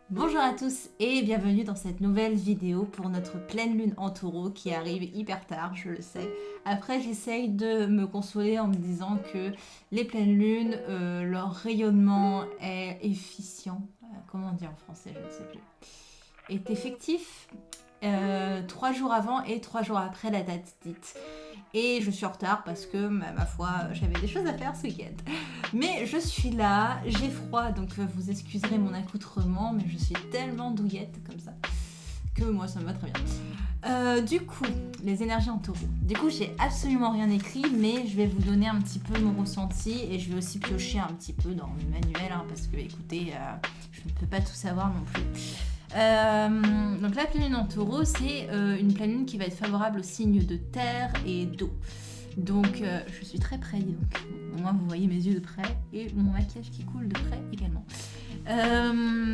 Bonjour à tous et bienvenue dans cette nouvelle vidéo pour notre pleine lune en taureau qui arrive hyper tard, je le sais. Après, j'essaye de me consoler en me disant que les pleines lunes, leur rayonnement est efficient. Comment on dit en français, je ne sais plus. Est effectif 3 jours avant et 3 jours après la date dite. Et je suis en retard parce que, ma foi, j'avais des choses à faire ce week-end. Mais je suis là, j'ai froid, donc vous excuserez mon accoutrement, mais je suis tellement douillette comme ça que moi ça me va très bien. Du coup, les énergies en taureau. Du coup, j'ai absolument rien écrit, mais je vais vous donner un petit peu mon ressenti et je vais aussi piocher un petit peu dans le manuel, hein, parce que écoutez, je ne peux pas tout savoir non plus. Donc la pleine lune en taureau, c'est une pleine lune qui va être favorable aux signes de terre et d'eau. Donc je suis très près, donc au moins vous voyez mes yeux de près et mon maquillage qui coule de près également.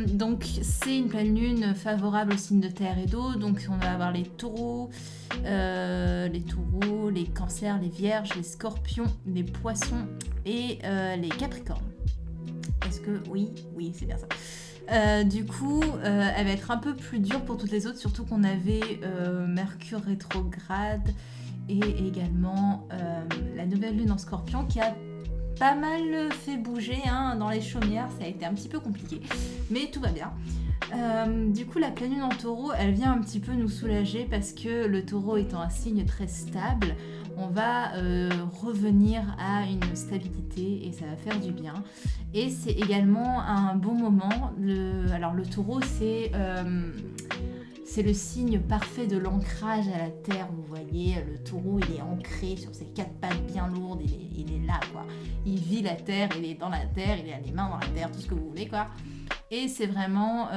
Donc c'est une pleine lune favorable aux signes de terre et d'eau. Donc on va avoir les taureaux, les cancers, les vierges, les scorpions, les poissons et les capricornes. Est-ce que oui, c'est bien ça. Du coup, elle va être un peu plus dure pour toutes les autres, surtout qu'on avait Mercure rétrograde et également la nouvelle lune en Scorpion qui a pas mal fait bouger dans les chaumières. Ça a été un petit peu compliqué, mais tout va bien. Du coup, la pleine lune en taureau, elle vient un petit peu nous soulager parce que le taureau étant un signe très stable, on va revenir à une stabilité et ça va faire du bien. Et c'est également un bon moment. Alors le taureau, c'est le signe parfait de l'ancrage à la terre. Vous voyez, le taureau, il est ancré sur ses 4 pattes bien lourdes. Il est là, quoi. Il vit la terre, il est dans la terre, il a les mains dans la terre, tout ce que vous voulez, quoi. Et c'est vraiment,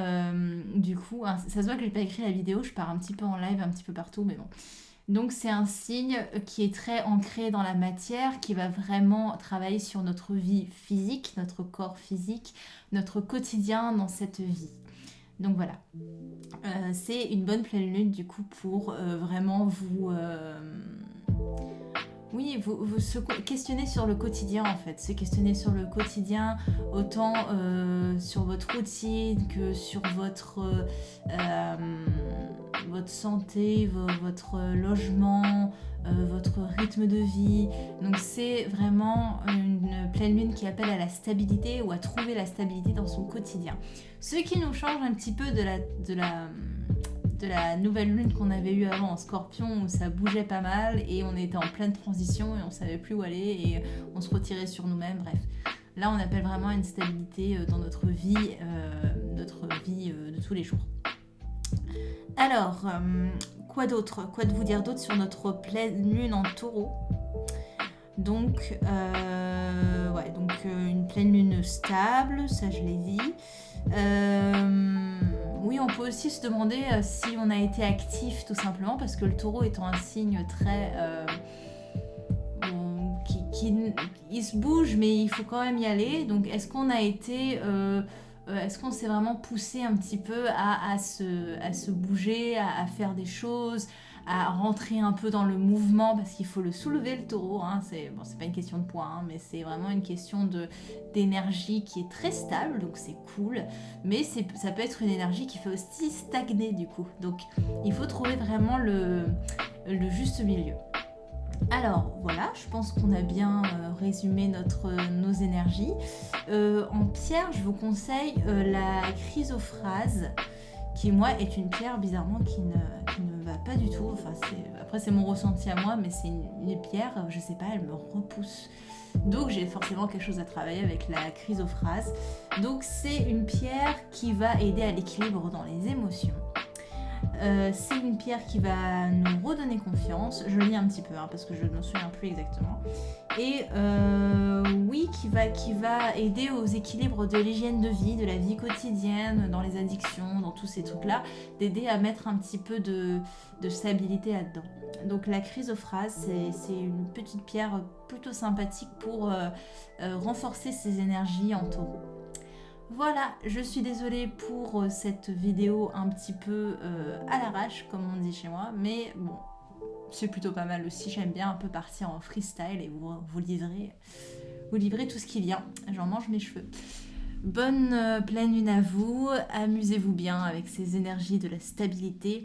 du coup, ça se voit que j'ai pas écrit la vidéo, je pars un petit peu en live, un petit peu partout, mais bon. Donc c'est un signe qui est très ancré dans la matière, qui va vraiment travailler sur notre vie physique, notre corps physique, notre quotidien dans cette vie. Donc voilà, c'est une bonne pleine lune du coup pour vraiment vous se questionner sur le quotidien en fait, se questionner sur le quotidien, autant sur votre routine que sur votre santé, votre logement, votre rythme de vie. Donc c'est vraiment une pleine lune qui appelle à la stabilité ou à trouver la stabilité dans son quotidien. Ce qui nous change un petit peu de la nouvelle lune qu'on avait eue avant en Scorpion où ça bougeait pas mal et on était en pleine transition et on savait plus où aller et on se retirait sur nous-mêmes, bref. Là on appelle vraiment à une stabilité dans notre vie de tous les jours. Alors, quoi d'autre ? Quoi de vous dire d'autre sur notre pleine lune en taureau ? Donc, une pleine lune stable, ça je l'ai dit. Oui, on peut aussi se demander si on a été actif tout simplement parce que le taureau étant un signe très il se bouge mais il faut quand même y aller. Donc est-ce qu'on a été est-ce qu'on s'est vraiment poussé un petit peu à se bouger, à faire des choses, à rentrer un peu dans le mouvement parce qu'il faut le soulever le taureau, hein. C'est pas une question de poids, hein, mais c'est vraiment une question d'énergie qui est très stable, donc c'est cool, mais ça peut être une énergie qui fait aussi stagner du coup, donc il faut trouver vraiment le juste milieu. Alors voilà, je pense qu'on a bien résumé nos énergies. En pierre, je vous conseille la chrysophrase, qui moi est une pierre bizarrement qui ne va pas du tout. Enfin, après c'est mon ressenti à moi, mais c'est une pierre, je sais pas, elle me repousse. Donc j'ai forcément quelque chose à travailler avec la chrysophrase. Donc c'est une pierre qui va aider à l'équilibre dans les émotions. C'est une pierre qui va nous redonner confiance. Je lis un petit peu parce que je ne me souviens plus exactement. Et qui va aider aux équilibres de l'hygiène de vie, de la vie quotidienne, dans les addictions, dans tous ces trucs-là, d'aider à mettre un petit peu de stabilité là-dedans. Donc la chrysophrase, c'est une petite pierre plutôt sympathique pour renforcer ses énergies en taureau. Voilà, je suis désolée pour cette vidéo un petit peu à l'arrache, comme on dit chez moi, mais bon, c'est plutôt pas mal aussi. J'aime bien un peu partir en freestyle et vous livrez tout ce qui vient. J'en mange mes cheveux. bonne pleine lune à vous, amusez-vous bien avec ces énergies de la stabilité,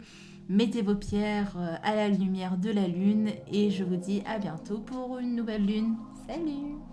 mettez vos pierres à la lumière de la lune et je vous dis à bientôt pour une nouvelle lune. Salut!